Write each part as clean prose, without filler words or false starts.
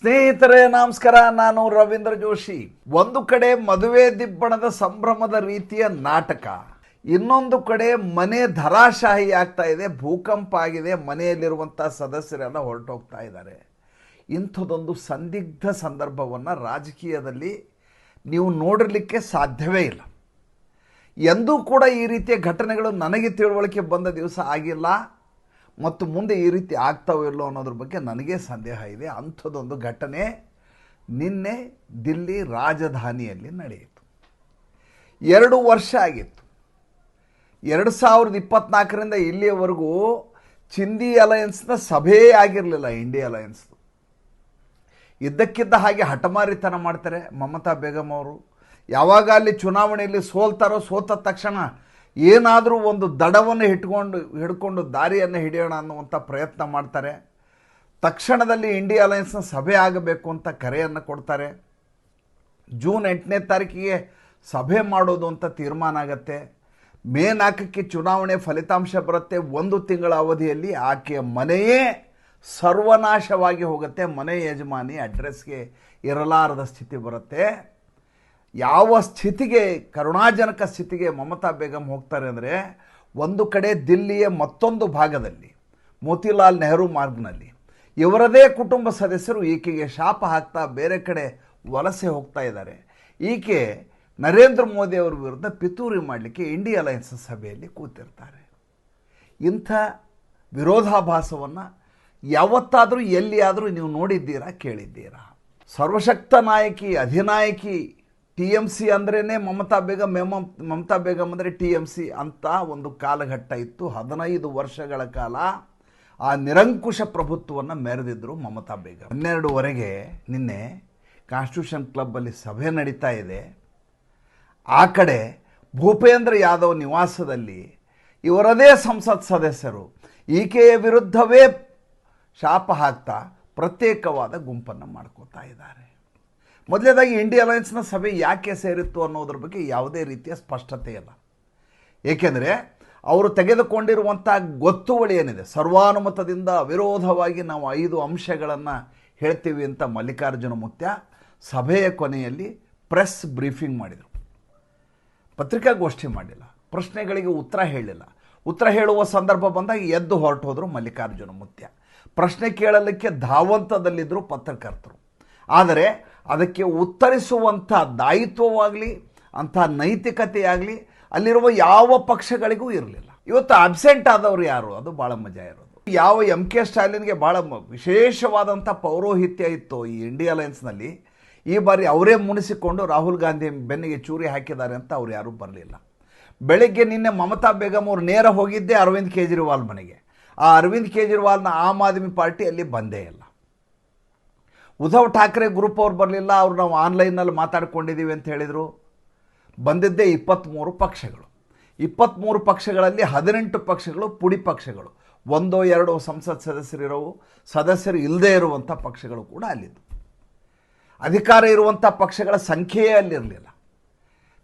ಸ್ನೇಹಿತರೆ ನಮಸ್ಕಾರ. ನಾನು ರವೀಂದ್ರ ಜೋಶಿ. ಒಂದು ಕಡೆ ಮದುವೆ ದಿಬ್ಬಣದ ಸಂಭ್ರಮದ ರೀತಿಯ ನಾಟಕ, ಇನ್ನೊಂದು ಕಡೆ ಮನೆ ಧರಾಶಾಹಿ ಆಗ್ತಾ ಇದೆ, ಭೂಕಂಪ ಆಗಿದೆ, ಮನೆಯಲ್ಲಿರುವಂಥ ಸದಸ್ಯರೆಲ್ಲ ಹೊರಟೋಗ್ತಾ ಇದ್ದಾರೆ. ಇಂಥದ್ದೊಂದು ಸಂದಿಗ್ಧ ಸಂದರ್ಭವನ್ನು ರಾಜಕೀಯದಲ್ಲಿ ನೀವು ನೋಡಿರಲಿಕ್ಕೆ ಸಾಧ್ಯವೇ ಇಲ್ಲ. ಎಂದೂ ಕೂಡ ಈ ರೀತಿಯ ಘಟನೆಗಳು ನನಗೆ ತಿಳುವಳಿಕೆ ಬಂದ ದಿವಸ ಆಗಿಲ್ಲ ಮತ್ತು ಮುಂದೆ ಈ ರೀತಿ ಆಗ್ತಾವೋ ಇಲ್ಲೋ ಅನ್ನೋದ್ರ ಬಗ್ಗೆ ನನಗೇ ಸಂದೇಹ ಇದೆ. ಅಂಥದ್ದೊಂದು ಘಟನೆ ನಿನ್ನೆ ದಿಲ್ಲಿ ರಾಜಧಾನಿಯಲ್ಲಿ ನಡೆಯಿತು. 2 ವರ್ಷ ಆಗಿತ್ತು. 2024ರಿಂದ ಇಲ್ಲಿಯವರೆಗೂ ಚಿಂದಿ ಅಲಯನ್ಸ್ನ ಸಭೆಯೇ ಆಗಿರಲಿಲ್ಲ. ಇಂಡಿಯಾ ಅಲಯನ್ಸ್ ಇದ್ದಕ್ಕಿದ್ದ ಹಾಗೆ ಹಠಮಾರಿತನ ಮಾಡ್ತಾರೆ ಮಮತಾ ಬೇಗಂ ಅವರು. ಯಾವಾಗ ಅಲ್ಲಿ ಚುನಾವಣೆಯಲ್ಲಿ ಸೋಲ್ತಾರೋ, ಸೋತ ತಕ್ಷಣ ಏನಾದರೂ ಒಂದು ದಡವನ್ನು ಹಿಡ್ಕೊಂಡು ದಾರಿಯನ್ನು ಹಿಡಿಯೋಣ ಅನ್ನುವಂಥ ಪ್ರಯತ್ನ ಮಾಡ್ತಾರೆ. ತಕ್ಷಣದಲ್ಲಿ ಇಂಡಿಯಾ ಅಲಯನ್ಸ್ನ ಸಭೆ ಆಗಬೇಕು ಅಂತ ಕರೆಯನ್ನು ಕೊಡ್ತಾರೆ. ಜೂನ್ 8ನೇ ತಾರೀಕಿಗೆ ಸಭೆ ಮಾಡೋದು ಅಂತ ತೀರ್ಮಾನ ಆಗುತ್ತೆ. ಮೇ 4ಕ್ಕೆ ಚುನಾವಣೆ ಫಲಿತಾಂಶ ಬರುತ್ತೆ. 1 ತಿಂಗಳ ಅವಧಿಯಲ್ಲಿ ಆಕೆಯ ಮನೆಯೇ ಸರ್ವನಾಶವಾಗಿ ಹೋಗುತ್ತೆ. ಮನೆ ಯಜಮಾನಿ ಅಡ್ರೆಸ್ಗೆ ಇರಲಾರದ ಸ್ಥಿತಿ ಬರುತ್ತೆ. ಯಾವ ಸ್ಥಿತಿಗೆ, ಕರುಣಾಜನಕ ಸ್ಥಿತಿಗೆ ಮಮತಾ ಬೇಗಂ ಹೋಗ್ತಾರೆ ಅಂದರೆ, ಒಂದು ಕಡೆ ದಿಲ್ಲಿಯ ಮತ್ತೊಂದು ಭಾಗದಲ್ಲಿ ಮೋತಿಲಾಲ್ ನೆಹರು ಮಾರ್ಗ್ನಲ್ಲಿ ಇವರದೇ ಕುಟುಂಬ ಸದಸ್ಯರು ಈಕೆಗೆ ಶಾಪ ಹಾಕ್ತಾ ಬೇರೆ ಕಡೆ ವಲಸೆ ಹೋಗ್ತಾ ಇದ್ದಾರೆ. ಈಕೆ ನರೇಂದ್ರ ಮೋದಿ ಅವರ ವಿರುದ್ಧ ಪಿತೂರಿ ಮಾಡಲಿಕ್ಕೆ ಇಂಡಿಯಾ ಅಲಯನ್ಸ್ ಸಭೆಯಲ್ಲಿ ಕೂತಿರ್ತಾರೆ. ಇಂಥ ವಿರೋಧಾಭಾಸವನ್ನು ಯಾವತ್ತಾದರೂ ಎಲ್ಲಿಯಾದರೂ ನೀವು ನೋಡಿದ್ದೀರಾ, ಕೇಳಿದ್ದೀರಾ? ಸರ್ವಶಕ್ತ ನಾಯಕಿ, ಅಧಿನಾಯಕಿ TMC ಅಂದ್ರೇ ಮಮತಾ ಬೇಗಂ ಅಂದರೆ TMC ಅಂತ ಒಂದು ಕಾಲಘಟ್ಟ ಇತ್ತು. 15 ವರ್ಷಗಳ ಕಾಲ ಆ ನಿರಂಕುಶ ಪ್ರಭುತ್ವವನ್ನು ಮೆರೆದಿದ್ದರು ಮಮತಾ ಬೇಗಂ. 12ವರೆಗೆ ನಿನ್ನೆ ಕಾನ್ಸ್ಟಿಟ್ಯೂಷನ್ ಕ್ಲಬ್ಬಲ್ಲಿ ಸಭೆ ನಡೀತಾ ಇದೆ. ಆ ಕಡೆ ಭೂಪೇಂದ್ರ ಯಾದವ್ ನಿವಾಸದಲ್ಲಿ ಇವರದೇ ಸಂಸತ್ ಸದಸ್ಯರು ಈಕೆಯ ವಿರುದ್ಧವೇ ಶಾಪ ಹಾಕ್ತಾ ಪ್ರತ್ಯೇಕವಾದ ಗುಂಪನ್ನು ಮಾಡ್ಕೋತಾ ಇದ್ದಾರೆ. ಮೊದಲನೇದಾಗಿ ಇಂಡಿಯಾ ಅಲಯನ್ಸ್ನ ಸಭೆ ಯಾಕೆ ಸೇರಿತ್ತು ಅನ್ನೋದ್ರ ಬಗ್ಗೆ ಯಾವುದೇ ರೀತಿಯ ಸ್ಪಷ್ಟತೆ ಇಲ್ಲ. ಏಕೆಂದರೆ ಅವರು ತೆಗೆದುಕೊಂಡಿರುವಂಥ ಗೊತ್ತುವಳಿ ಏನಿದೆ, ಸರ್ವಾನುಮತದಿಂದ ಅವಿರೋಧವಾಗಿ ನಾವು 5 ಅಂಶಗಳನ್ನು ಹೇಳ್ತೀವಿ ಅಂತ ಮಲ್ಲಿಕಾರ್ಜುನ ಮುತ್ಯ ಸಭೆಯ ಕೊನೆಯಲ್ಲಿ ಪ್ರೆಸ್ ಬ್ರೀಫಿಂಗ್ ಮಾಡಿದರು. ಪತ್ರಿಕಾಗೋಷ್ಠಿ ಮಾಡಲಿಲ್ಲ, ಪ್ರಶ್ನೆಗಳಿಗೆ ಉತ್ತರ ಹೇಳಲಿಲ್ಲ. ಉತ್ತರ ಹೇಳುವ ಸಂದರ್ಭ ಬಂದಾಗ ಎದ್ದು ಹೊರಟು ಹೋದರು ಮಲ್ಲಿಕಾರ್ಜುನ ಮುತ್ಯ. ಪ್ರಶ್ನೆ ಕೇಳಲಿಕ್ಕೆ ಧಾವಂತದಲ್ಲಿದ್ದರು ಪತ್ರಕರ್ತರು. ಆದರೆ ಅದಕ್ಕೆ ಉತ್ತರಿಸುವಂಥ ದಾಯಿತ್ವವಾಗಲಿ, ಅಂಥ ನೈತಿಕತೆಯಾಗಲಿ ಅಲ್ಲಿರುವ ಯಾವ ಪಕ್ಷಗಳಿಗೂ ಇರಲಿಲ್ಲ. ಇವತ್ತು ಅಬ್ಸೆಂಟ್ ಆದವರು ಯಾರು? ಅದು ಭಾಳ ಮಜಾ ಇರೋದು. ಯಾವ MK ಸ್ಟಾಲಿನ್ಗೆ ಭಾಳ ವಿಶೇಷವಾದಂಥ ಪೌರೋಹಿತ್ಯ ಇತ್ತು ಈ ಇಂಡಿಯಾ ಅಲಯನ್ಸ್ನಲ್ಲಿ, ಈ ಬಾರಿ ಅವರೇ ಮುನಿಸಿಕೊಂಡು ರಾಹುಲ್ ಗಾಂಧಿ ಬೆನ್ನಿಗೆ ಚೂರಿ ಹಾಕಿದ್ದಾರೆ ಅಂತ ಅವ್ರು ಯಾರೂ ಬರಲಿಲ್ಲ. ಬೆಳಗ್ಗೆ ನಿನ್ನೆ ಮಮತಾ ಬೇಗಂ ಅವರು ನೇರ ಹೋಗಿದ್ದೆ ಅರವಿಂದ್ ಕೇಜ್ರಿವಾಲ್ ಮನೆಗೆ. ಆ ಅರವಿಂದ್ ಕೇಜ್ರಿವಾಲ್ನ ಆಮ್ ಆದ್ಮಿ ಪಾರ್ಟಿ ಅಲ್ಲಿ ಬಂದೇ ಇಲ್ಲ. ಉದ್ಧವ್ ಠಾಕ್ರೆ ಗ್ರೂಪ್ ಅವ್ರು ಬರಲಿಲ್ಲ. ಅವ್ರು ನಾವು ಆನ್ಲೈನಲ್ಲಿ ಮಾತಾಡ್ಕೊಂಡಿದ್ದೀವಿ ಅಂತ ಹೇಳಿದರು. ಬಂದಿದ್ದೇ 23 ಪಕ್ಷಗಳು. 23 ಪಕ್ಷಗಳಲ್ಲಿ 18 ಪಕ್ಷಗಳು ಪುಡಿ ಪಕ್ಷಗಳು, 1-2 ಸಂಸತ್ ಸದಸ್ಯರು ಇಲ್ಲದೇ ಇರುವಂಥ ಪಕ್ಷಗಳು ಕೂಡ ಅಲ್ಲಿದ್ದು. ಅಧಿಕಾರ ಇರುವಂಥ ಪಕ್ಷಗಳ ಸಂಖ್ಯೆಯೇ ಅಲ್ಲಿರಲಿಲ್ಲ.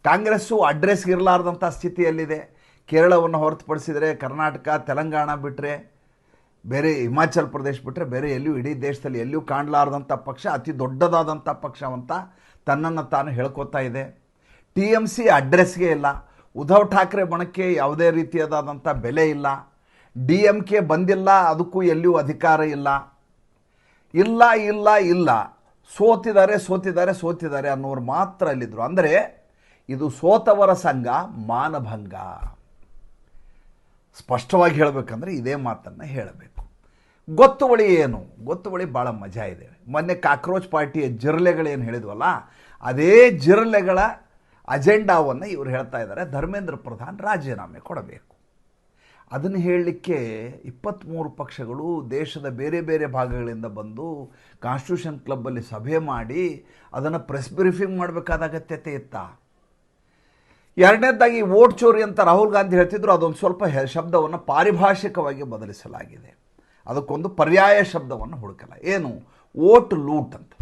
ಕಾಂಗ್ರೆಸ್ಸು ಅಡ್ರೆಸ್ಗೆ ಇರಲಾರ್ದಂಥ ಸ್ಥಿತಿಯಲ್ಲಿದೆ. ಕೇರಳವನ್ನು ಹೊರತುಪಡಿಸಿದರೆ ಕರ್ನಾಟಕ, ತೆಲಂಗಾಣ ಬಿಟ್ಟರೆ ಬೇರೆ, ಹಿಮಾಚಲ್ ಪ್ರದೇಶ ಬಿಟ್ಟರೆ ಬೇರೆ ಎಲ್ಲಿಯೂ, ಇಡೀ ದೇಶದಲ್ಲಿ ಎಲ್ಲಿಯೂ ಕಾಣಲಾರ್ದಂಥ ಪಕ್ಷ, ಅತಿ ದೊಡ್ಡದಾದಂಥ ಪಕ್ಷವಂತ ತನ್ನನ್ನು ತಾನು ಹೇಳ್ಕೊತಾ ಇದೆ. TMC ಅಡ್ರೆಸ್ಗೆ ಇಲ್ಲ. ಉದ್ಧವ್ ಠಾಕ್ರೆ ಬಣಕ್ಕೆ ಯಾವುದೇ ರೀತಿಯಾದಂಥ ಬೆಲೆ ಇಲ್ಲ. DMK ಬಂದಿಲ್ಲ, ಅದಕ್ಕೂ ಎಲ್ಲಿಯೂ ಅಧಿಕಾರ ಇಲ್ಲ. ಇಲ್ಲ ಸೋತಿದ್ದಾರೆ ಅನ್ನೋರು ಮಾತ್ರ ಅಲ್ಲಿದ್ದರು. ಅಂದರೆ ಇದು ಸೋತವರ ಸಂಘ, ಮಾನಭಂಗ. ಸ್ಪಷ್ಟವಾಗಿ ಹೇಳಬೇಕಂದ್ರೆ ಇದೇ ಮಾತನ್ನು ಹೇಳಬೇಕು. ಗೊತ್ತುವಳಿ ಏನು? ಗೊತ್ತುವಳಿ ಭಾಳ ಮಜಾ ಇದೆ. ಮೊನ್ನೆ ಕಾಕ್ರೋಚ್ ಪಾರ್ಟಿಯ ಜಿರಳೆಗಳೇನು ಹೇಳಿದ್ವಲ್ಲ, ಅದೇ ಜಿರಳೆಗಳ ಅಜೆಂಡಾವನ್ನು ಇವರು ಹೇಳ್ತಾ ಇದ್ದಾರೆ. ಧರ್ಮೇಂದ್ರ ಪ್ರಧಾನ್ ರಾಜೀನಾಮೆ ಕೊಡಬೇಕು. ಅದನ್ನು ಹೇಳಲಿಕ್ಕೆ 23 ಪಕ್ಷಗಳು ದೇಶದ ಬೇರೆ ಬೇರೆ ಭಾಗಗಳಿಂದ ಬಂದು ಕಾನ್ಸ್ಟಿಟ್ಯೂಷನ್ ಕ್ಲಬ್ಬಲ್ಲಿ ಸಭೆ ಮಾಡಿ ಅದನ್ನು ಪ್ರೆಸ್ ಬ್ರೀಫಿಂಗ್ ಮಾಡಬೇಕಾದ ಅಗತ್ಯತೆ ಇತ್ತಾ? ಎರಡನೇದಾಗಿ ವೋಟ್ ಚೋರಿ ಅಂತ ರಾಹುಲ್ ಗಾಂಧಿ ಹೇಳ್ತಿದ್ರು. ಅದೊಂದು ಸ್ವಲ್ಪ ಶಬ್ದವನ್ನು ಪಾರಿಭಾಷಿಕವಾಗಿ ಬದಲಿಸಲಾಗಿದೆ. ಅದಕ್ಕೊಂದು ಪರ್ಯಾಯ ಶಬ್ದವನ್ನು ಹುಡುಕಲ್ಲ. ಏನು? ವೋಟ್ ಲೂಟ್ ಅಂತ.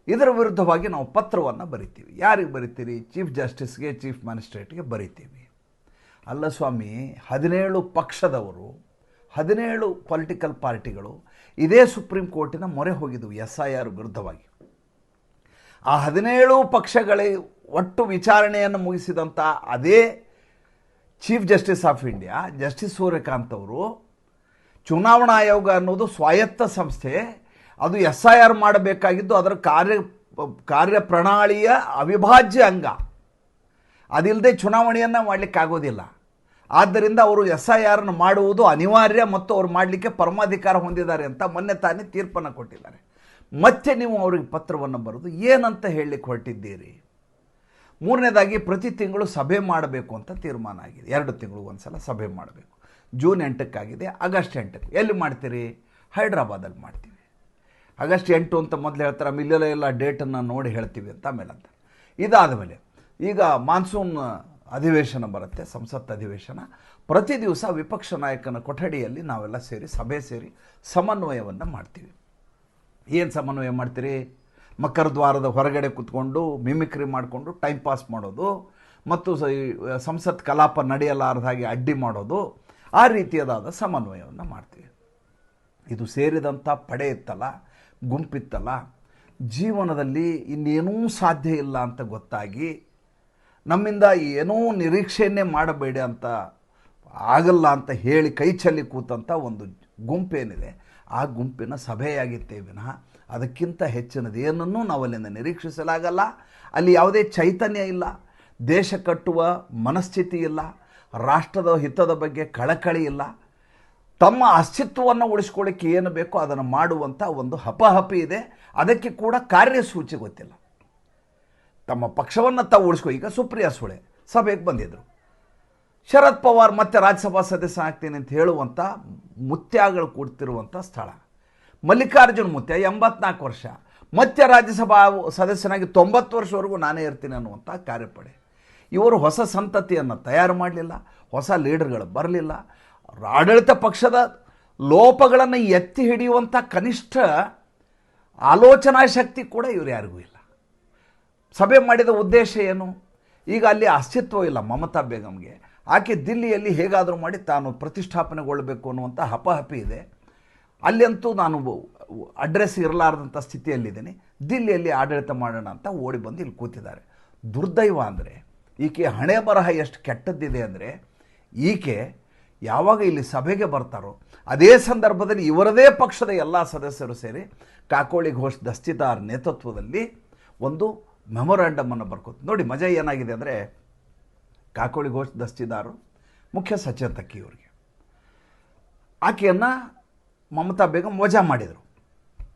ಇದರ ವಿರುದ್ಧವಾಗಿ ನಾವು ಪತ್ರವನ್ನು ಬರಿತೀವಿ. ಯಾರಿಗೆ ಬರಿತೀರಿ? ಚೀಫ್ ಜಸ್ಟಿಸ್ಗೆ, ಚೀಫ್ ಮ್ಯಾಜಿಸ್ಟ್ರೇಟ್ಗೆ ಬರಿತೀವಿ. ಅಲ್ಲ ಸ್ವಾಮಿ, 17 ಪಕ್ಷದವರು 17 ಪೊಲಿಟಿಕಲ್ ಪಾರ್ಟಿಗಳು ಇದೇ ಸುಪ್ರೀಂ ಕೋರ್ಟಿನ ಮೊರೆ ಹೋಗಿದ್ದವು SIR ವಿರುದ್ಧವಾಗಿ. ಆ 17 ಪಕ್ಷಗಳ ಒಟ್ಟು ವಿಚಾರಣೆಯನ್ನು ಮುಗಿಸಿದಂಥ ಅದೇ chief justice of India justice Suryakant ಅವರು ಚುನಾವಣಾ ಆಯೋಗ ಅನ್ನೋದು ಸ್ವಾಯತ್ತ ಸಂಸ್ಥೆ, ಅದು SIR ಮಾಡಬೇಕಾಗಿದ್ದು ಅದರ ಕಾರ್ಯಪ್ರಣಾಳಿಯ ಅವಿಭಾಜ್ಯ ಅಂಗ, ಅದಿಲ್ಲದೆ ಚುನಾವಣೆಯನ್ನು ಮಾಡಲಿಕ್ಕಾಗೋದಿಲ್ಲ. ಆದ್ದರಿಂದ ಅವರು SIRನ ಮಾಡುವುದು ಅನಿವಾರ್ಯ ಮತ್ತು ಅವರು ಮಾಡಲಿಕ್ಕೆ ಪರಮಾಧಿಕಾರ ಹೊಂದಿದ್ದಾರೆ ಅಂತ ಮೊನ್ನೆ ತಾನೇ ತೀರ್ಪನ್ನು ಕೊಟ್ಟಿದ್ದಾರೆ. ಮತ್ತೆ ನೀವು ಅವ್ರಿಗೆ ಪತ್ರವನ್ನು ಬರೆದು ಏನಂತ ಹೇಳಲಿಕ್ಕೆ ಹೊರಟಿದ್ದೀರಿ? ಮೂರನೇದಾಗಿ ಪ್ರತಿ ತಿಂಗಳು ಸಭೆ ಮಾಡಬೇಕು ಅಂತ ತೀರ್ಮಾನ ಆಗಿದೆ. 2 ತಿಂಗಳು ಒಂದು ಸಲ ಸಭೆ ಮಾಡಬೇಕು. ಜೂನ್ 8ಕ್ಕಾಗಿದೆ, ಆಗಸ್ಟ್ 8ಕ್ಕೆ ಎಲ್ಲಿ ಮಾಡ್ತೀರಿ? ಹೈದ್ರಾಬಾದಲ್ಲಿ ಮಾಡ್ತೀವಿ. ಆಗಸ್ಟ್ 8 ಅಂತ ಮೊದಲು ಹೇಳ್ತಾರೆ, ಮಿಲ್ಲೆಲ್ಲ ಡೇಟನ್ನು ನೋಡಿ ಹೇಳ್ತೀವಿ ಅಂತ ಆಮೇಲೆ ಅಂತ. ಇದಾದ ಮೇಲೆ ಈಗ ಮಾನ್ಸೂನ್ ಅಧಿವೇಶನ ಬರುತ್ತೆ, ಸಂಸತ್ ಅಧಿವೇಶನ. ಪ್ರತಿ ದಿವಸ ವಿಪಕ್ಷ ನಾಯಕನ ಕೊಠಡಿಯಲ್ಲಿ ನಾವೆಲ್ಲ ಸೇರಿ ಸಭೆ ಸೇರಿ ಸಮನ್ವಯವನ್ನು ಮಾಡ್ತೀವಿ. ಏನು ಸಮನ್ವಯ ಮಾಡ್ತೀರಿ? ಮಕರದ್ವಾರದ ಹೊರಗಡೆ ಕೂತ್ಕೊಂಡು ಮಿಮಿಕ್ರಿ ಮಾಡಿಕೊಂಡು ಟೈಮ್ ಪಾಸ್ ಮಾಡೋದು ಮತ್ತು ಸಂಸತ್ ಕಲಾಪ ನಡೆಯಲಾರದ ಹಾಗೆ ಅಡ್ಡಿ ಮಾಡೋದು, ಆ ರೀತಿಯಾದ ಸಮನ್ವಯವನ್ನು ಮಾಡ್ತೀವಿ. ಇದು ಸೇರಿದಂಥ ಪಡೆ ಇತ್ತಲ್ಲ, ಗುಂಪಿತ್ತಲ್ಲ, ಜೀವನದಲ್ಲಿ ಇನ್ನೇನೂ ಸಾಧ್ಯ ಇಲ್ಲ ಅಂತ ಗೊತ್ತಾಗಿ ನಮ್ಮಿಂದ ಏನೂ ನಿರೀಕ್ಷೆಯನ್ನೇ ಮಾಡಬೇಡಿ ಅಂತ ಆಗಲ್ಲ ಅಂತ ಹೇಳಿ ಕೈ ಚೆಲ್ಲಿ ಕೂತಂಥ ಒಂದು ಗುಂಪೇನಿದೆ, ಆ ಗುಂಪಿನ ಸಭೆಯಾಗಿತ್ತೇ ವಿನಃ ಅದಕ್ಕಿಂತ ಹೆಚ್ಚಿನದೇನನ್ನೂ ನಾವು ಅಲ್ಲಿಂದ ನಿರೀಕ್ಷಿಸಲಾಗಲ್ಲ. ಅಲ್ಲಿ ಯಾವುದೇ ಚೈತನ್ಯ ಇಲ್ಲ, ದೇಶ ಕಟ್ಟುವ ಮನಸ್ಥಿತಿ ಇಲ್ಲ, ರಾಷ್ಟ್ರದ ಹಿತದ ಬಗ್ಗೆ ಕಳಕಳಿ ಇಲ್ಲ, ತಮ್ಮ ಅಸ್ತಿತ್ವವನ್ನು ಉಳಿಸ್ಕೊಳ್ಳಿಕ್ಕೆ ಏನು ಬೇಕೋ ಅದನ್ನು ಮಾಡುವಂಥ ಒಂದು ಹಪಹಪಿ ಇದೆ. ಅದಕ್ಕೆ ಕೂಡ ಕಾರ್ಯಸೂಚಿ ಗೊತ್ತಿಲ್ಲ. ತಮ್ಮ ಪಕ್ಷವನ್ನು ತಾವು ಉಳಿಸ್ಕೊ. ಈಗ ಸುಪ್ರಿಯಾ ಸುಳೆ ಸಭೆಗೆ ಬಂದಿದ್ದರು, ಶರದ್ ಪವಾರ್ ಮತ್ತೆ ರಾಜ್ಯಸಭಾ ಸದಸ್ಯ ಆಗ್ತೀನಿ ಅಂತ ಹೇಳುವಂಥ ಮುತ್ಯಾಗಳು ಕೂಡ್ತಿರುವಂಥ ಸ್ಥಳ. ಮಲ್ಲಿಕಾರ್ಜುನ್ ಮುತ್ಯ 84 ವರ್ಷ, ಮತ್ತೆ ರಾಜ್ಯಸಭಾ ಸದಸ್ಯನಾಗಿ 90 ವರ್ಷವರೆಗೂ ನಾನೇ ಇರ್ತೀನಿ ಅನ್ನುವಂಥ ಕಾರ್ಯಪಡೆ. ಇವರು ಹೊಸ ಸಂತತಿಯನ್ನು ತಯಾರು ಮಾಡಲಿಲ್ಲ, ಹೊಸ ಲೀಡರ್ಗಳು ಬರಲಿಲ್ಲ, ಆಡಳಿತ ಪಕ್ಷದ ಲೋಪಗಳನ್ನು ಎತ್ತಿ ಹಿಡಿಯುವಂಥ ಕನಿಷ್ಠ ಆಲೋಚನಾ ಶಕ್ತಿ ಕೂಡ ಇವರು ಯಾರಿಗೂ ಇಲ್ಲ. ಸಭೆ ಮಾಡಿದ ಉದ್ದೇಶ ಏನು? ಈಗ ಅಲ್ಲಿ ಅಸ್ತಿತ್ವ ಇಲ್ಲ ಮಮತಾ ಬೇಗಂಗೆ. ಆಕೆ ದಿಲ್ಲಿಯಲ್ಲಿ ಹೇಗಾದರೂ ಮಾಡಿ ತಾನು ಪ್ರತಿಷ್ಠಾಪನೆಗೊಳ್ಳಬೇಕು ಅನ್ನುವಂಥ ಹಪಹಪಿ ಇದೆ. ಅಲ್ಲಂತೂ ನಾನು ಅಡ್ರೆಸ್ ಇರಲಾರ್ದಂಥ ಸ್ಥಿತಿಯಲ್ಲಿದ್ದೀನಿ, ದಿಲ್ಲಿಯಲ್ಲಿ ಆಡಳಿತ ಮಾಡೋಣ ಅಂತ ಓಡಿ ಬಂದು ಇಲ್ಲಿ ಕೂತಿದ್ದಾರೆ. ದುರ್ದೈವ ಅಂದರೆ ಈಕೆ ಹಣೆ ಬರಹ ಎಷ್ಟು ಕೆಟ್ಟದ್ದಿದೆ ಅಂದರೆ, ಈಕೆ ಯಾವಾಗ ಇಲ್ಲಿ ಸಭೆಗೆ ಬರ್ತಾರೋ ಅದೇ ಸಂದರ್ಭದಲ್ಲಿ ಇವರದೇ ಪಕ್ಷದ ಎಲ್ಲ ಸದಸ್ಯರು ಸೇರಿ ಕಾಕೋಳಿ ಘೋಷ್ ದಸ್ತಿದಾರ್ ನೇತೃತ್ವದಲ್ಲಿ ಒಂದು ಮೆಮೊರಾಂಡಮನ್ನು ಬರ್ಕೋತ. ನೋಡಿ ಮಜಾ ಏನಾಗಿದೆ ಅಂದರೆ, ಕಾಕೋಳಿ ಘೋಷ್ ದಸ್ತಿದಾರು ಮುಖ್ಯ ಸಚೇತಕಿ ಇವರಿಗೆ, ಆಕೆಯನ್ನು ಮಮತಾ ಬೇಗಂ ವಜಾ ಮಾಡಿದರು.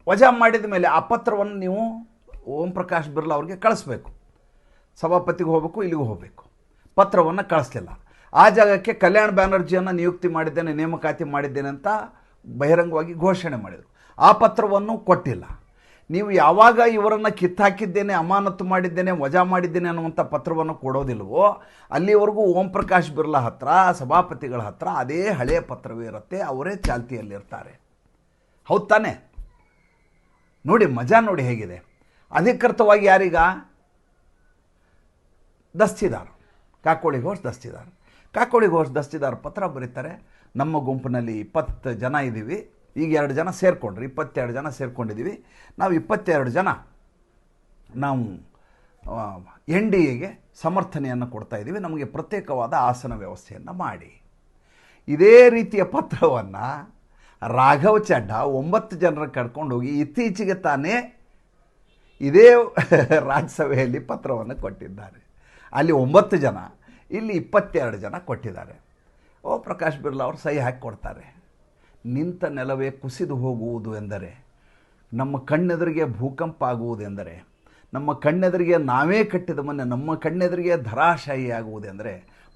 ವಜಾ ಮಾಡಿದ ಮೇಲೆ ಆ ಪತ್ರವನ್ನು ನೀವು ಓಂ ಪ್ರಕಾಶ್ ಬಿರ್ಲಾ ಅವ್ರಿಗೆ ಕಳಿಸ್ಬೇಕು, ಸಭಾಪತಿಗೆ ಹೋಗಬೇಕು, ಇಲ್ಲಿಗೂ ಹೋಗಬೇಕು. ಪತ್ರವನ್ನು ಕಳಿಸ್ಲಿಲ್ಲ. ಆ ಜಾಗಕ್ಕೆ ಕಲ್ಯಾಣ್ ಬ್ಯಾನರ್ಜಿಯನ್ನು ನಿಯುಕ್ತಿ ಮಾಡಿದ್ದೇನೆ, ನೇಮಕಾತಿ ಮಾಡಿದ್ದೇನೆ ಅಂತ ಬಹಿರಂಗವಾಗಿ ಘೋಷಣೆ ಮಾಡಿದರು. ಆ ಪತ್ರವನ್ನು ಕೊಟ್ಟಿಲ್ಲ. ನೀವು ಯಾವಾಗ ಇವರನ್ನು ಕಿತ್ತಾಕಿದ್ದೇನೆ, ಅಮಾನತು ಮಾಡಿದ್ದೇನೆ, ವಜಾ ಮಾಡಿದ್ದೇನೆ ಅನ್ನುವಂಥ ಪತ್ರವನ್ನು ಕೊಡೋದಿಲ್ವೋ ಅಲ್ಲಿವರೆಗೂ ಓಂ ಪ್ರಕಾಶ್ ಬಿರ್ಲಾ ಹತ್ರ, ಸಭಾಪತಿಗಳ ಹತ್ರ ಅದೇ ಹಳೆಯ ಪತ್ರವೇ ಇರುತ್ತೆ, ಅವರೇ ಚಾಲ್ತಿಯಲ್ಲಿರ್ತಾರೆ. ಹೌದು ತಾನೆ? ನೋಡಿ ಮಜಾ ನೋಡಿ ಹೇಗಿದೆ. ಅಧಿಕೃತವಾಗಿ ಯಾರೀಗ? ದಸ್ತಿದಾರ್, ಕಾಕೋಳಿ ಘೋಷ್ ದಸ್ತಿದಾರ್. ಕಾಕೋಳಿ ಘೋಷ್ ದಸ್ತಿದಾರ್ ಪತ್ರ ಬರೀತಾರೆ, ನಮ್ಮ ಗುಂಪಿನಲ್ಲಿ 20 ಜನ ಇದ್ದೀವಿ, ಈಗ 2 ಜನ ಸೇರಿಕೊಂಡ್ರಿ, 22 ಜನ ಸೇರಿಕೊಂಡಿದ್ದೀವಿ. ನಾವು 22 ಜನ ನಾವು NDAಗೆ ಸಮರ್ಥನೆಯನ್ನು ಕೊಡ್ತಾ ಇದ್ದೀವಿ, ನಮಗೆ ಪ್ರತ್ಯೇಕವಾದ ಆಸನ ವ್ಯವಸ್ಥೆಯನ್ನು ಮಾಡಿ. ಇದೇ ರೀತಿಯ ಪತ್ರವನ್ನು ರಾಘವ್ ಚಡ್ಡಾ 9 ಜನರ ಕರ್ಕೊಂಡು ಹೋಗಿ ಇತ್ತೀಚೆಗೆ ತಾನೇ ಇದೇ ರಾಜ್ಯಸಭೆಯಲ್ಲಿ ಪತ್ರವನ್ನು ಕೊಟ್ಟಿದ್ದಾರೆ. ಅಲ್ಲಿ 9 ಜನ, ಇಲ್ಲಿ 22 ಜನ ಕೊಟ್ಟಿದ್ದಾರೆ. ಓ ಪ್ರಕಾಶ್ ಬಿರ್ಲಾ ಅವರು ಸಹಿ ಹಾಕಿ ಕೊಡ್ತಾರೆ. ನಿಂತ ನೆಲವೇ ಕುಸಿದು ಹೋಗುವುದು ಎಂದರೆ, ನಮ್ಮ ಕಣ್ಣೆದುರಿಗೆ ಭೂಕಂಪ ಆಗುವುದೆಂದರೆ, ನಮ್ಮ ಕಣ್ಣೆದುರಿಗೆ ನಾವೇ ಕಟ್ಟಿದ ಮನೆ ನಮ್ಮ ಕಣ್ಣೆದುರಿಗೆ ಧರಾಶಾಹಿ ಆಗುವುದೆಂದರೆ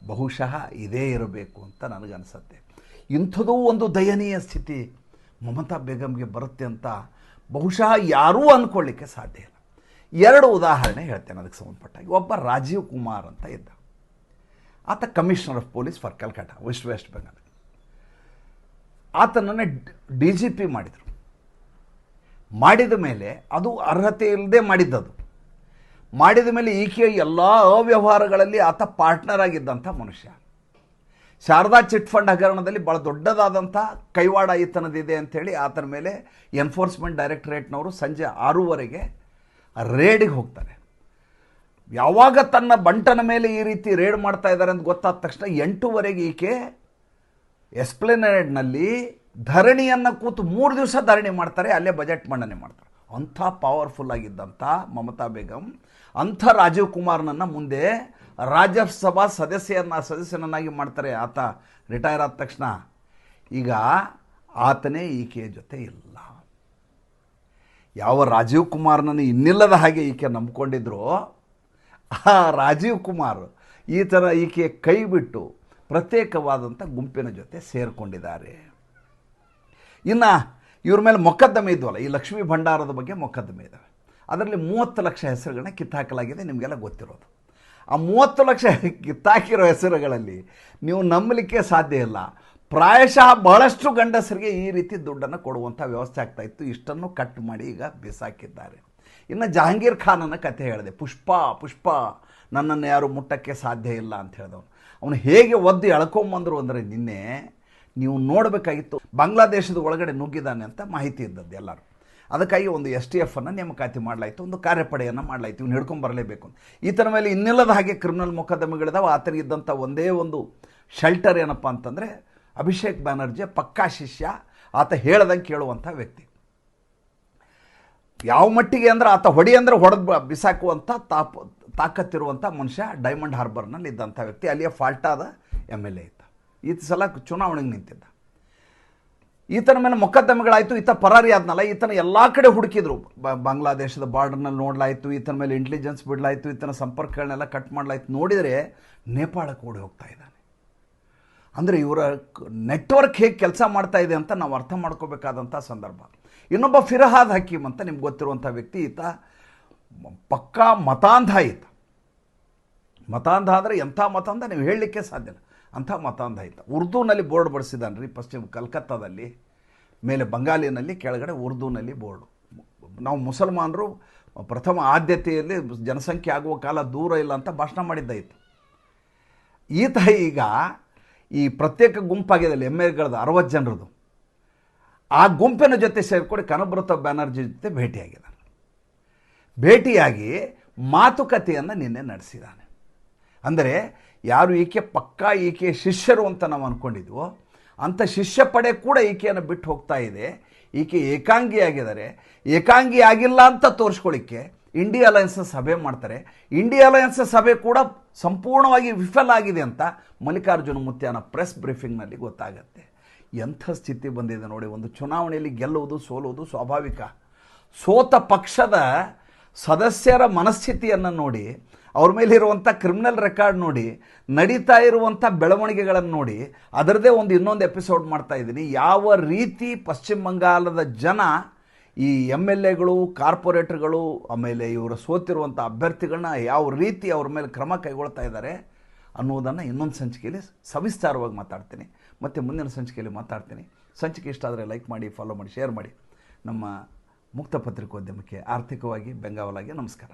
ಬಹುಶಃ ಇದೇ ಇರಬೇಕು ಅಂತ ನನಗನ್ಸುತ್ತೆ. ಇಂಥದೂ ಒಂದು ದಯನೀಯ ಸ್ಥಿತಿ ಮಮತಾ ಬೇಗಂಗೆ ಬರುತ್ತೆ ಅಂತ ಬಹುಶಃ ಯಾರೂ ಅಂದ್ಕೊಳ್ಳಿಕ್ಕೆ ಸಾಧ್ಯ ಇಲ್ಲ. 2 ಉದಾಹರಣೆ ಹೇಳ್ತೇನೆ ಅದಕ್ಕೆ ಸಂಬಂಧಪಟ್ಟಾಗಿ. ಒಬ್ಬ ರಾಜೀವ್ ಕುಮಾರ್ ಅಂತ ಇದ್ದ, ಆತ commissioner of police for Calcutta, West Bengal. ಆತನನ್ನು DGP ಮಾಡಿದರು. ಮಾಡಿದ ಮೇಲೆ ಅದು ಅರ್ಹತೆ ಇಲ್ಲದೆ ಮಾಡಿದ್ದದು. ಮಾಡಿದ ಮೇಲೆ ಈಕೆಯ ಎಲ್ಲ ಅವ್ಯವಹಾರಗಳಲ್ಲಿ ಆತ ಪಾರ್ಟ್ನರ್ ಆಗಿದ್ದಂಥ ಮನುಷ್ಯ. ಶಾರದಾ ಚಿಟ್ ಫಂಡ್ ಹಗರಣದಲ್ಲಿ ಭಾಳ ದೊಡ್ಡದಾದಂಥ ಕೈವಾಡ ಈತನದಿದೆ ಅಂಥೇಳಿ ಆತನ ಮೇಲೆ ಎನ್ಫೋರ್ಸ್ಮೆಂಟ್ ಡೈರೆಕ್ಟರೇಟ್ನವರು ಸಂಜೆ 6:30 ರೇಡಿಗೆ ಹೋಗ್ತಾರೆ. ಯಾವಾಗ ತನ್ನ ಬಂಟನ ಮೇಲೆ ಈ ರೀತಿ ರೇಡ್ ಮಾಡ್ತಾ ಇದ್ದಾರೆ ಅಂತ ಗೊತ್ತಾದ ತಕ್ಷಣ 8:00 ಈಕೆ ಎಸ್ಪ್ಲೆನೇಡ್ನಲ್ಲಿ ಧರಣಿಯನ್ನು ಕೂತು 3 ದಿವಸ ಧರಣಿ ಮಾಡ್ತಾರೆ. ಅಲ್ಲೇ ಬಜೆಟ್ ಮಂಡನೆ ಮಾಡ್ತಾರೆ. ಅಂಥ ಪವರ್ಫುಲ್ ಆಗಿದ್ದಂಥ ಮಮತಾ ಬೇಗಂ ಅಂಥ ರಾಜೀವ್ ಕುಮಾರ್ನನ್ನು ಮುಂದೆ ರಾಜ್ಯಸಭಾ ಸದಸ್ಯನನ್ನಾಗಿ ಮಾಡ್ತಾರೆ. ಆತ ರಿಟೈರ್ ಆದ ತಕ್ಷಣ ಈಗ ಆತನೇ ಈಕೆಯ ಜೊತೆ ಇಲ್ಲ. ಯಾವ ರಾಜೀವ್ ಕುಮಾರ್ನನ್ನು ಇನ್ನಿಲ್ಲದ ಹಾಗೆ ಈಕೆ ನಂಬ್ಕೊಂಡಿದ್ರು, ಆ ರಾಜೀವ್ ಕುಮಾರ್ ಈ ಥರ ಈಕೆ ಕೈ ಬಿಟ್ಟು ಪ್ರತ್ಯೇಕವಾದಂಥ ಗುಂಪಿನ ಜೊತೆ ಸೇರಿಕೊಂಡಿದ್ದಾರೆ. ಇನ್ನು ಇವ್ರ ಮೇಲೆ ಮೊಕದ್ದಮೆ ಇದ್ವಲ್ಲ, ಈ ಲಕ್ಷ್ಮೀ ಭಂಡಾರದ ಬಗ್ಗೆ ಮೊಕದ್ದಮೆ ಇದ್ದಾವೆ. ಅದರಲ್ಲಿ 30 ಲಕ್ಷ ಹೆಸರುಗಳನ್ನ ಕಿತ್ತಾಕಲಾಗಿದೆ, ನಿಮಗೆಲ್ಲ ಗೊತ್ತಿರೋದು. ಆ 30 ಲಕ್ಷ ಕಿತ್ತಾಕಿರೋ ಹೆಸರುಗಳಲ್ಲಿ ನೀವು ನಂಬಲಿಕ್ಕೆ ಸಾಧ್ಯ ಇಲ್ಲ, ಪ್ರಾಯಶಃ ಬಹಳಷ್ಟು ಗಂಡಸರಿಗೆ ಈ ರೀತಿ ದುಡ್ಡನ್ನು ಕೊಡುವಂಥ ವ್ಯವಸ್ಥೆ ಆಗ್ತಾಯಿತ್ತು. ಇಷ್ಟನ್ನು ಕಟ್ ಮಾಡಿ ಈಗ ಬಿಸಾಕಿದ್ದಾರೆ. ಇನ್ನು ಜಹಾಂಗೀರ್ ಖಾನನ ಕಥೆ ಹೇಳಿದೆ. ಪುಷ್ಪ ನನ್ನನ್ನು ಯಾರು ಮುಟ್ಟಕ್ಕೆ ಸಾಧ್ಯ ಇಲ್ಲ ಅಂತ ಹೇಳಿದವನು. ಅವನು ಹೇಗೆ ಒದ್ದು ಎಳ್ಕೊಂಬಂದರು ಅಂದರೆ ನಿನ್ನೆ ನೀವು ನೋಡಬೇಕಾಗಿತ್ತು. ಬಾಂಗ್ಲಾದೇಶದ ಒಳಗಡೆ ನುಗ್ಗಿದ್ದಾನೆ ಅಂತ ಮಾಹಿತಿ ಇದ್ದದ್ದು ಎಲ್ಲರೂ. ಅದಕ್ಕಾಗಿ ಒಂದು STF ಅನ್ನು ನೇಮಕಾತಿ ಮಾಡಲಾಯಿತು, ಒಂದು ಕಾರ್ಯಪಡೆಯನ್ನು ಮಾಡಲಾಯಿತು. ಇವ್ನು ಹಿಡ್ಕೊಂಬರಲೇಬೇಕು ಅಂತ. ಈತನ ಮೇಲೆ ಇನ್ನಿಲ್ಲದ ಹಾಗೆ ಕ್ರಿಮಿನಲ್ ಮೊಕದ್ದಮೆಗಳಿದಾವೆ. ಆತನಿಗಿದ್ದಂಥ ಒಂದೇ ಒಂದು ಶೆಲ್ಟರ್ ಏನಪ್ಪ ಅಂತಂದರೆ ಅಭಿಷೇಕ್ ಬ್ಯಾನರ್ಜಿ ಪಕ್ಕಾ ಶಿಷ್ಯ, ಆತ ಹೇಳ್ದಂಗೆ ಕೇಳುವಂಥ ವ್ಯಕ್ತಿ. ಯಾವ ಮಟ್ಟಿಗೆ ಅಂದರೆ ಆತ ಹೊಡಿ ಅಂದರೆ ಹೊಡೆದು ಬಿಸಾಕುವಂಥ ತಾಕತ್ತಿರುವಂಥ ಮನುಷ್ಯ. ಡೈಮಂಡ್ ಹಾರ್ಬರ್ನಲ್ಲಿ ಇದ್ದಂಥ ವ್ಯಕ್ತಿ, ಅಲ್ಲಿಯ ಫಾಲ್ಟಾದ MLA ಇದ್ದ. ಈತ ಸಲ ಚುನಾವಣೆಗೆ ನಿಂತಿದ್ದ. ಈತನ ಮೇಲೆ ಮೊಕದ್ದಮೆಗಳಾಯಿತು. ಈತ ಪರಾರಿ ಆದ್ನಲ್ಲ, ಈತನ ಎಲ್ಲ ಕಡೆ ಹುಡುಕಿದ್ರು. ಬಾಂಗ್ಲಾದೇಶದ ಬಾರ್ಡರ್ನಲ್ಲಿ ನೋಡಲಾಯಿತು, ಈತನ ಮೇಲೆ ಇಂಟೆಲಿಜೆನ್ಸ್ ಬಿಡಲಾಯಿತು, ಈತನ ಸಂಪರ್ಕಗಳನ್ನೆಲ್ಲ ಕಟ್ ಮಾಡಲಾಯಿತು. ನೋಡಿದರೆ ನೇಪಾಳಕ್ಕೆ ಓಡಿ ಹೋಗ್ತಾ ಇದ್ದಾನೆ. ಅಂದರೆ ಇವರ ನೆಟ್ವರ್ಕ್ ಹೇಗೆ ಕೆಲಸ ಮಾಡ್ತಾ ಇದೆ ಅಂತ ನಾವು ಅರ್ಥ ಮಾಡ್ಕೋಬೇಕಾದಂಥ ಸಂದರ್ಭ. ಇನ್ನೊಬ್ಬ ಫಿರಹಾದ್ ಹಕೀಮ್ ಅಂತ ನಿಮ್ಗೆ ಗೊತ್ತಿರುವಂಥ ವ್ಯಕ್ತಿ. ಈತ ಪಕ್ಕಾ ಮತಾಂಧ. ಮತಾಂಧ ಅಂದರೆ ಎಂಥ ಮತಾಂಧ ನೀವು ಹೇಳಲಿಕ್ಕೆ ಸಾಧ್ಯ ಇಲ್ಲ, ಅಂಥ ಮತಾಂಧ ಆಯಿತು. ಉರ್ದೂನಲ್ಲಿ ಬೋರ್ಡ್ ಬರೆಸಿದ್ದಾನೆ ರೀ, ಪಶ್ಚಿಮ ಕಲ್ಕತ್ತಾದಲ್ಲಿ. ಮೇಲೆ ಬಂಗಾಲಿನಲ್ಲಿ, ಕೆಳಗಡೆ ಉರ್ದೂನಲ್ಲಿ ಬೋರ್ಡು. ನಾವು ಮುಸಲ್ಮಾನರು ಪ್ರಥಮ ಆದ್ಯತೆಯಲ್ಲಿ ಜನಸಂಖ್ಯೆ ಆಗುವ ಕಾಲ ದೂರ ಇಲ್ಲ ಅಂತ ಭಾಷಣ ಮಾಡಿದ್ದಾಯಿತು. ಈತ ಈಗ ಈ ಪ್ರತ್ಯೇಕ ಗುಂಪಾಗಿದ್ದಲ್ಲಿ MLAಗಳದ್ದು 60 ಜನರದು, ಆ ಗುಂಪಿನ ಜೊತೆ ಸೇರಿಕೊಂಡು ಕನಕಬ್ರತ ಬ್ಯಾನರ್ಜಿ ಜೊತೆ ಭೇಟಿಯಾಗಿದ್ದಾನೆ. ಭೇಟಿಯಾಗಿ ಮಾತುಕತೆಯನ್ನು ನಿನ್ನೆ ನಡೆಸಿದ್ದಾನೆ. ಅಂದರೆ ಯಾರು ಈಕೆ ಶಿಷ್ಯರು ಅಂತ ನಾವು ಅಂದ್ಕೊಂಡಿದ್ವೋ ಅಂಥ ಶಿಷ್ಯ ಪಡೆ ಕೂಡ ಈಕೆಯನ್ನು ಬಿಟ್ಟು ಹೋಗ್ತಾ ಇದೆ. ಈಕೆ ಏಕಾಂಗಿಯಾಗಿದ್ದಾರೆ. ಏಕಾಂಗಿ ಆಗಿಲ್ಲ ಅಂತ ತೋರಿಸ್ಕೊಳ್ಳಿಕ್ಕೆ ಇಂಡಿಯಾ ಅಲಯನ್ಸ್ ಸಭೆ ಮಾಡ್ತಾರೆ. ಇಂಡಿಯಾ ಅಲಯನ್ಸ್ ಸಭೆ ಕೂಡ ಸಂಪೂರ್ಣವಾಗಿ ವಿಫಲ ಆಗಿದೆ ಅಂತ ಮಲ್ಲಿಕಾರ್ಜುನ ಮುತ್ಯಾನ ಪ್ರೆಸ್ ಬ್ರೀಫಿಂಗ್ನಲ್ಲಿ ಗೊತ್ತಾಗತ್ತೆ. ಎಂಥ ಸ್ಥಿತಿ ಬಂದಿದೆ ನೋಡಿ. ಒಂದು ಚುನಾವಣೆಯಲ್ಲಿ ಗೆಲ್ಲುವುದು ಸೋಲುವುದು ಸ್ವಾಭಾವಿಕ. ಸೋತ ಪಕ್ಷದ ಸದಸ್ಯರ ಮನಸ್ಥಿತಿಯನ್ನು ನೋಡಿ, ಅವ್ರ ಮೇಲಿರುವಂಥ ಕ್ರಿಮಿನಲ್ ರೆಕಾರ್ಡ್ ನೋಡಿ, ನಡೀತಾ ಇರುವಂಥ ಬೆಳವಣಿಗೆಗಳನ್ನು ನೋಡಿ, ಅದರದೇ ಇನ್ನೊಂದು ಎಪಿಸೋಡ್ ಮಾಡ್ತಾ ಇದ್ದೀನಿ. ಯಾವ ರೀತಿ ಪಶ್ಚಿಮ ಬಂಗಾಳದ ಜನ ಈ MLAಗಳು, ಕಾರ್ಪೊರೇಟರ್ಗಳು, ಆಮೇಲೆ ಇವರು ಸೋತಿರುವಂಥ ಅಭ್ಯರ್ಥಿಗಳನ್ನ ಯಾವ ರೀತಿ ಅವ್ರ ಮೇಲೆ ಕ್ರಮ ಕೈಗೊಳ್ತಾ ಇದ್ದಾರೆ ಅನ್ನೋದನ್ನು ಇನ್ನೊಂದು ಸಂಚಿಕೆಯಲ್ಲಿ ಸವಿಸ್ತಾರವಾಗಿ ಮಾತಾಡ್ತೀನಿ. ಮತ್ತು ಮುಂದಿನ ಸಂಚಿಕೆಯಲ್ಲಿ ಮಾತಾಡ್ತೀನಿ. ಸಂಚಿಕೆ ಇಷ್ಟ ಆದರೆ ಲೈಕ್ ಮಾಡಿ, ಫಾಲೋ ಮಾಡಿ, ಶೇರ್ ಮಾಡಿ. ನಮ್ಮ ಮುಕ್ತ ಪತ್ರಿಕೋದ್ಯಮಕ್ಕೆ ಆರ್ಥಿಕವಾಗಿ ಬೆಂಗಾವಲಾಗಿ ನಮಸ್ಕಾರ.